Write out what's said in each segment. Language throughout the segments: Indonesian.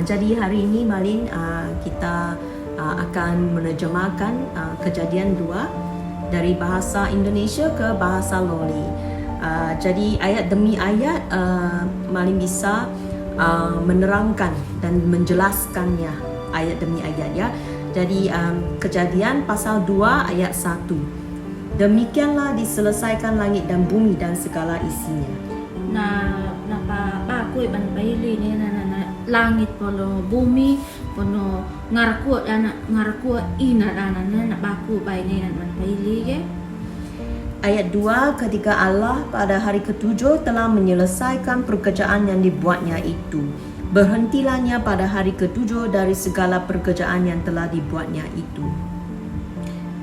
Jadi hari ini Malin kita akan menerjemahkan kejadian 2 dari bahasa Indonesia ke bahasa Loli. Jadi ayat demi ayat Malin bisa menerangkan dan menjelaskannya ayat demi ayat ya. Jadi kejadian pasal 2 ayat 1. Demikianlah diselesaikan langit dan bumi dan segala isinya. Napapakui ban paili ni na langit polo bumi pono ngarku ina na napaku bai ni na man paili ke. Ayat 2, ketika Allah pada hari ke-7 telah menyelesaikan pekerjaan yang dibuatnya itu, berhentilahnya pada hari ke-7 dari segala pekerjaan yang telah dibuatnya itu.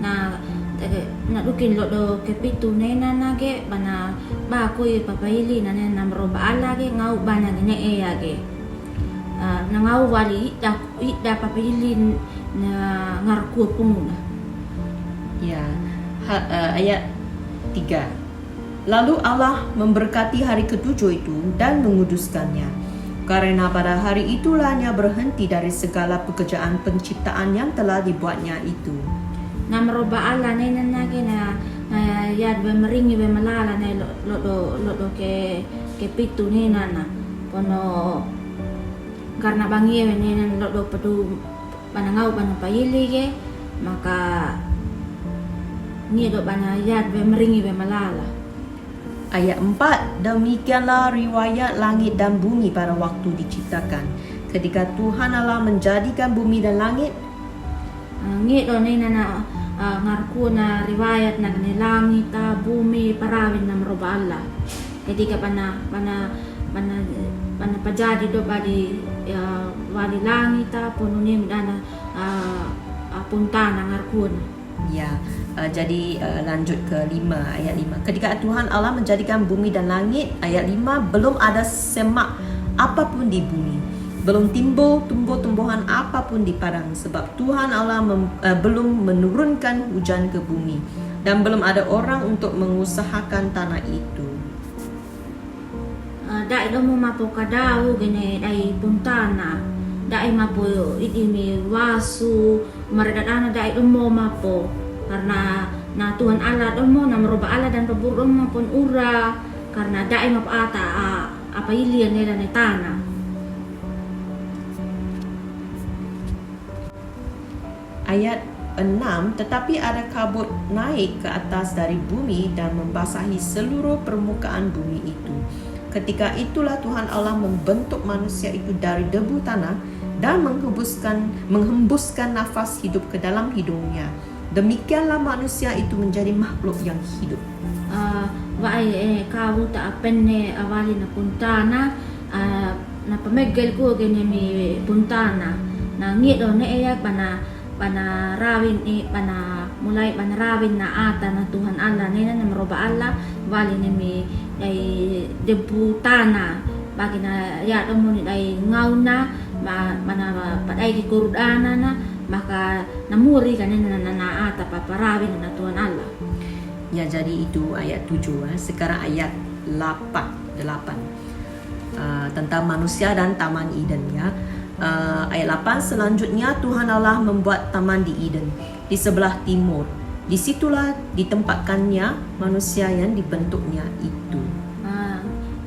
Na dukin lo kepitu nena nage bana ba koy papaili na namro baala ge ngau bana ne e age na ngau wali da papaili na ngarku pumuna. Ya, ayat 3. Lalu Allah memberkati hari ke-7 itu dan menguduskannya, karena pada hari itulahnya berhenti dari segala pekerjaan penciptaan yang telah dibuatnya itu. Namro baala nena nage na yad be meringi be malala na lo ke pitu nena na pono karena bangi nena lo padu banangau bana paili ge maka ni do bana yad be meringi be malala. Ayat 4, demikianlah riwayat langit dan bumi pada waktu diciptakan. Ketika Tuhan Allah menjadikan bumi dan langit, ngi do nena na ngarku na riwayat na langit bumi parawin na meroba Allah. Ketika pana pajadi do badi wali langit pununim dana punta na ngarku na. Ya, jadi lanjut ke 5, ayat 5. Ketika Tuhan Allah menjadikan bumi dan langit, ayat 5, belum ada semak apapun di bumi, belum timbul tumbuh-tumbuhan apapun di padang, sebab Tuhan Allah belum menurunkan hujan ke bumi, dan belum ada orang untuk mengusahakan tanah itu. Dai do mo mapo kadau gene dai puntana, dai mapo idimi wasu maradana dai do mo mapo karena na Tuhan Allah do mo na meroba Allah dan pabur maupun ura karena dai mapo ata apa ilian nila na tanah. Ayat 6, tetapi ada kabut naik ke atas dari bumi dan membasahi seluruh permukaan bumi itu. Ketika itulah Tuhan Allah membentuk manusia itu dari debu tanah dan menghembuskan nafas hidup ke dalam hidungnya. Demikianlah manusia itu menjadi makhluk yang hidup. Kau tak penne awali na puntana na pamegel ko gene mi puntana na ngido na eyak bana rawin bana mulai bana rawin na ata na Tuhan Allah nena na meroba Allah wali ni mi ay debu tanah bagi na ya domo ni ay ngau na mana paday ki kurdana na maka namuri kanina na ata paparawin na Tuhan Allah. Ya, jadi itu ayat 7. Sekarang ayat 8 tentang manusia dan Taman Eden ya. Ayat 8, selanjutnya Tuhan Allah membuat taman di Eden di sebelah timur. Disitulah ditempatkannya manusia yang dibentuknya itu.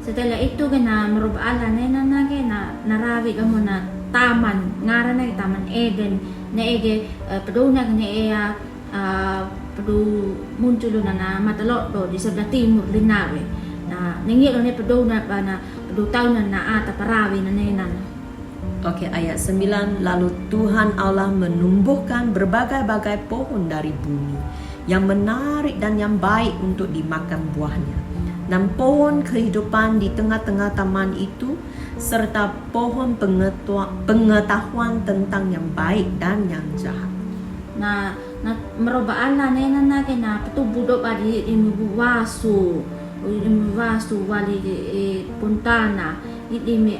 Setelah itu kena merubah Allah nena nage na narawi mo na taman ngara na taman Eden na ege peduna kena ea pedu muncul na matalok do di sebelah timur linawe na nengi do ne peduna bana pedu tahun na ata parawi na nena. Oke, ayat 9, lalu Tuhan Allah menumbuhkan berbagai-bagai pohon dari bumi yang menarik dan yang baik untuk dimakan buahnya, dan pohon kehidupan di tengah-tengah taman itu, serta pohon pengetahuan tentang yang baik dan yang jahat. Na meroba Allah nena nage na petubudok adi imiwasu wali puntana idimi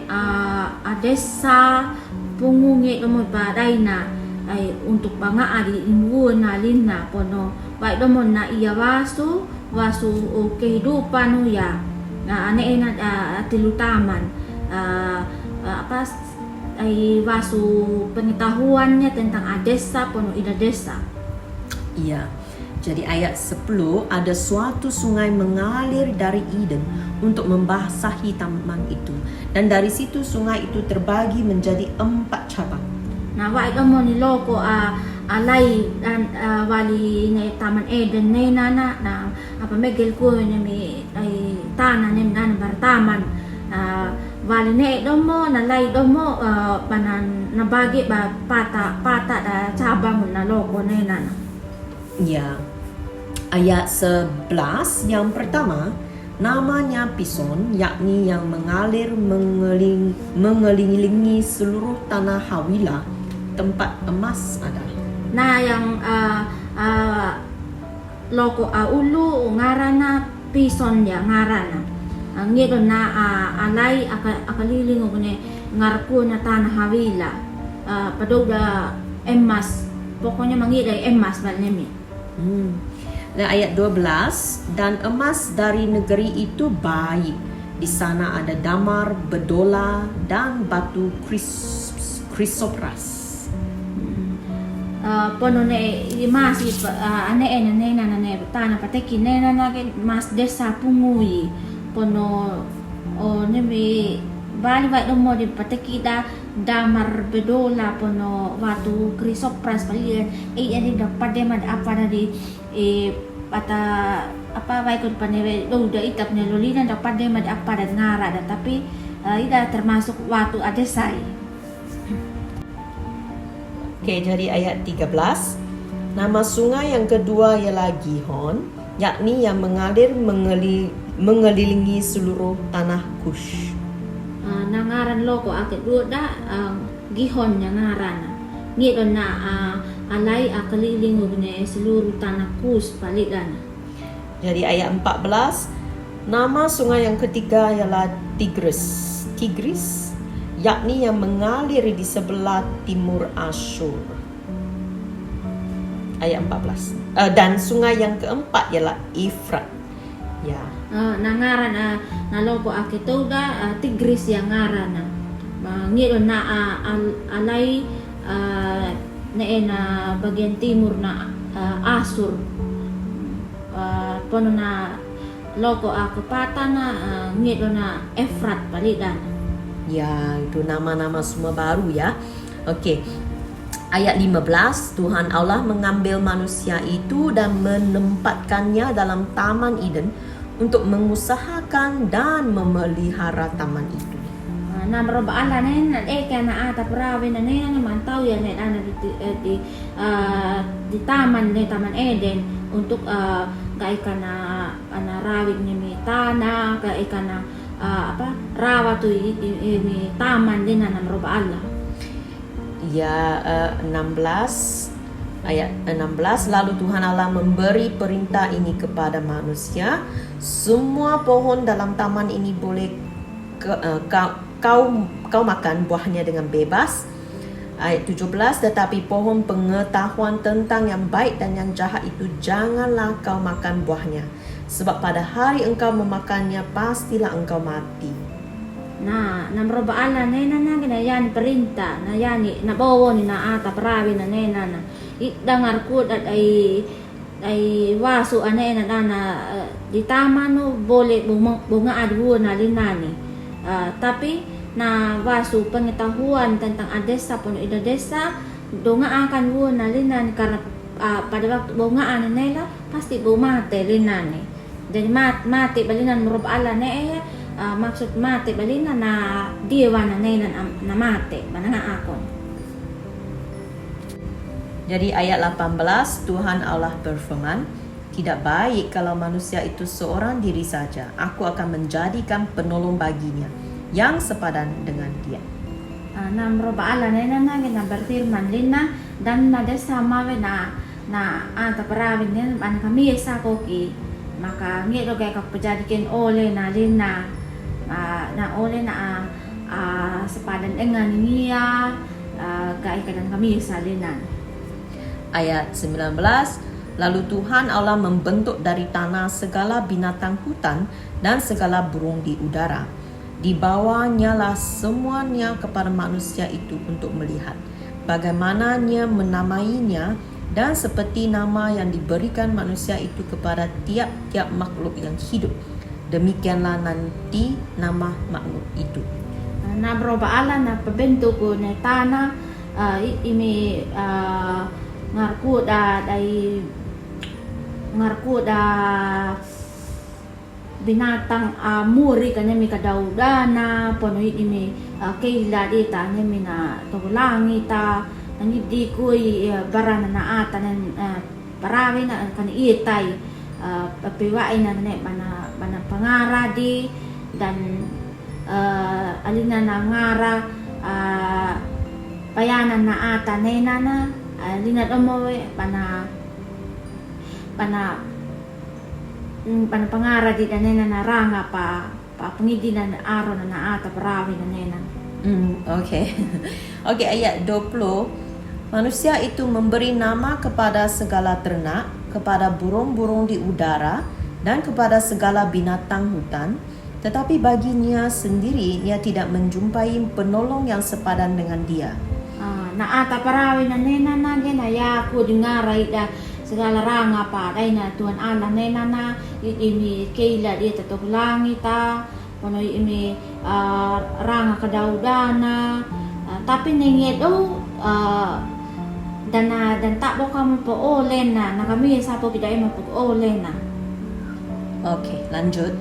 adesa pungungi domo badai na ay untuk banga adi imu na linna pono baik domo na iya wasu kehidupan ya na ane na tilutaman ay wasu pengetahuannya tentang desa pono ida desa. Iya. Jadi ayat 10, ada suatu sungai mengalir dari Eden untuk membasahi taman itu. Dan dari situ sungai itu terbagi menjadi 4 cabang. Na wa ito mo ni loko alay wali na taman Eden na na pamegel ko niya mi ay tanan niya na bartaman wali na ito mo nalay ito mo panan nabagi ba pata da cabang na loko na. Ya, ayat 11 yang pertama, namanya Pison, yakni yang mengalir mengelilingi seluruh tanah Hawilah, tempat emas ada. Na yang loko ulu ngarana Pison ya ngarana. Ngito na alay akaliling ko ni ngarko na tanah Hawilah. Padoda emas, pokoknya mangidai emas balnemi. Dan ayat 12, dan emas dari negeri itu baik. Di sana ada damar, bedola, dan batu krisopras. Pono ne emas ane tanah patekin na mas desa pungui. Pono nemi bali ba mo di patekida damar bedola pono watu krisopras palian ani dapat dia mad apa dari pata apa baik ko paneve udah itap ne lolina dapat dia mad apa dan ngara tapi ida termasuk watu adesai. Oke, jadi ayat 13, nama sungai yang kedua ialah Gihon, yakni yang mengalir mengelilingi seluruh tanah Kush. Nangaran loko akit da Gihon yang ngaran ngito na alay akaliling ne seluruh tanah Kus palitan. Jadi ayat 14, nama sungai yang ketiga ialah Tigris, yakni yang mengalir di sebelah timur Asyur. Ayat 14. Dan sungai yang keempat ialah Efrat. Ya. Nangaran na loko akito da Tigris yang ngaran ngito na alay na bagian timur na Asur. Pono na loko akepata na ngito na Efrat palitan. Ya, itu nama-nama semua baru ya. Oke. Ayat 15, Tuhan Allah mengambil manusia itu dan menempatkannya dalam Taman Eden untuk mengusahakan dan memelihara taman itu. Na maroba ala na kana ata prawe na mantau ya na di taman Eden untuk kaikana rawig ni tanah kaikana rawa tu ini taman din na maroba ala. Ya, 16 ayat 16, lalu Tuhan Allah memberi perintah ini kepada manusia, semua pohon dalam taman ini boleh kau makan buahnya dengan bebas. Ayat 17, tetapi pohon pengetahuan tentang yang baik dan yang jahat itu janganlah kau makan buahnya, sebab pada hari engkau memakannya pastilah engkau mati. Na namroba ala na ginayan perintah na yani na bawo ni na ata prawi na na dangar ko at ay waso na di tama no boleh bunga adwo na linani tapi na waso pengetahuan tentang desa puno ida desa donga akan wo na linani karena pada waktu bunga nila pasti bumate linani jadi mati balinan meroba ala maksud mati balina na diwa na na mati bananga akon. Jadi ayat 18, Tuhan Allah berfirman, tidak baik kalau manusia itu seorang diri saja. Aku akan menjadikan penolong baginya yang sepadan dengan dia. Na meroba ala na berfirman lina dan na desa mawe na anta parawin din an kami sa koki maka ngiro kay kapajadikin ole na lina na oleh na sepadan dengan niya kaikan kami salinan. Ayat 19, lalu Tuhan Allah membentuk dari tanah segala binatang hutan dan segala burung di udara. Dibawanyalah semuanya kepada manusia itu untuk melihat bagaimananya menamainya, dan seperti nama yang diberikan manusia itu kepada tiap-tiap makhluk yang hidup, demikianlah nanti nama makhluk itu. Na berubah ala na pabentuk ko na tanah imi ngarku da binatang muri kanya mi kadaudana pono imi kaila dita nya mi na togulangi ta nangidi ko barana na ata na parawi na kan itai papiwain na ne bana pangaradi dan alina na ngara payanan na ata nena na alina domowe bana pangara di na nena na ranga pa pangidi na aro na ata parawi na nena. Okay. Okay, ayat 20. Manusia itu memberi nama kepada segala ternak, kepada burung-burung di udara, dan kepada segala binatang hutan. Tetapi baginya sendiri, ia tidak menjumpai penolong yang sepadan dengan dia. Na ata parawi na nena na gena ya ko dingaray da segala ranga pa ay na Tuhan Allah nena na imi kaila di tatok langit pono imi ranga kadaudana tapi ningit dan tak kamu po olen na kami sa po kita mo po olen na. Okey, lanjut.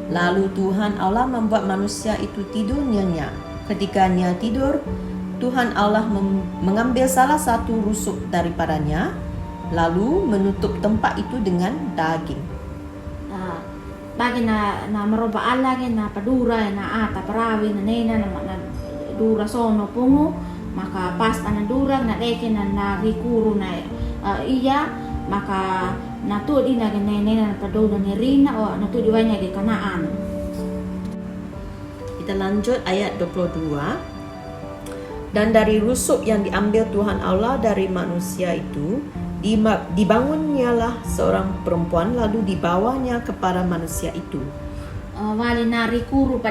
Lalu Tuhan Allah membuat manusia itu tidur nyenyak. Ketika dia tidur, Tuhan Allah mengambil salah satu rusuk daripadanya, lalu menutup tempat itu dengan daging. Bagi na merubah Allah na padura na ata parawi na nena na dura sono pungo maka pas na dura na reke na rikuru na iya maka natudi na nena na padura ni Rina o natudi wanya di Kanaan. Kita lanjut ayat 22. Dan dari rusuk yang diambil Tuhan Allah dari manusia itu, dibangunnyalah seorang perempuan lalu dibawanya kepada manusia itu. Wali na rikuru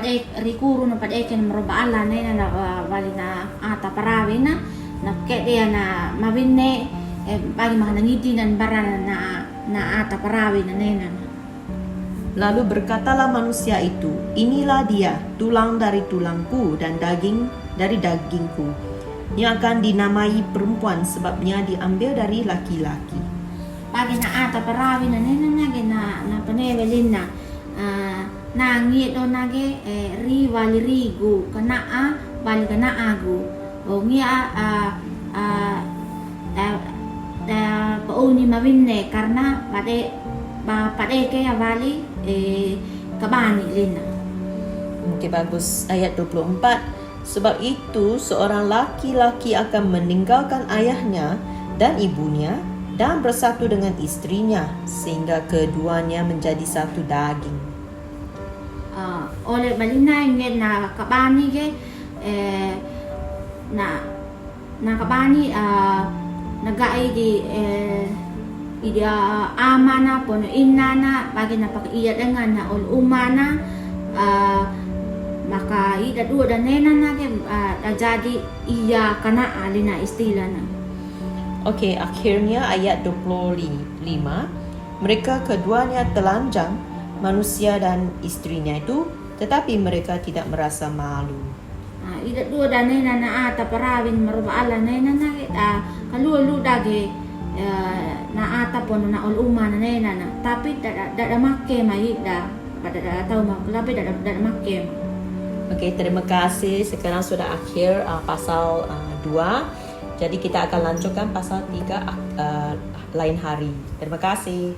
na padeken merubah Allah na wali na ata parawi na kaya dia na mawinne bagi mahanangiti nan barana na ata parawi na nena. Lalu berkatalah manusia itu, inilah dia, tulang dari tulangku dan daging dari dagingku, yang akan dinamai perempuan sebabnya diambil dari laki-laki. Bagi na ata parawi na nena na panewelin na nangi do nage ri wali rigu kanaa wali kanaagu o ngia pauni mawinne karena padeke wali kabani lina. Okey, bagus. Ayat 24. Sebab itu seorang laki-laki akan meninggalkan ayahnya dan ibunya dan bersatu dengan istrinya sehingga keduanya menjadi satu daging. Oleh balina ingin na kabani ke na kabani nagai di amana pono inana bagi na pakiya dengan na umana maka ida dua dan nena na ke jadi iya kana alina istilah na. Okey, akhirnya ayat 25. Mereka keduanya telanjang, manusia dan istrinya itu, tetapi mereka tidak merasa malu. Ida dua dan nena na ata parawin merubah ala nena na kalulu dage na ata pono na uluma na nena na tapi dada make maida pada tahu mak tapi dada make. Okey, terima kasih. Sekarang sudah akhir pasal 2. Jadi kita akan lanjutkan pasal 3 lain hari. Terima kasih.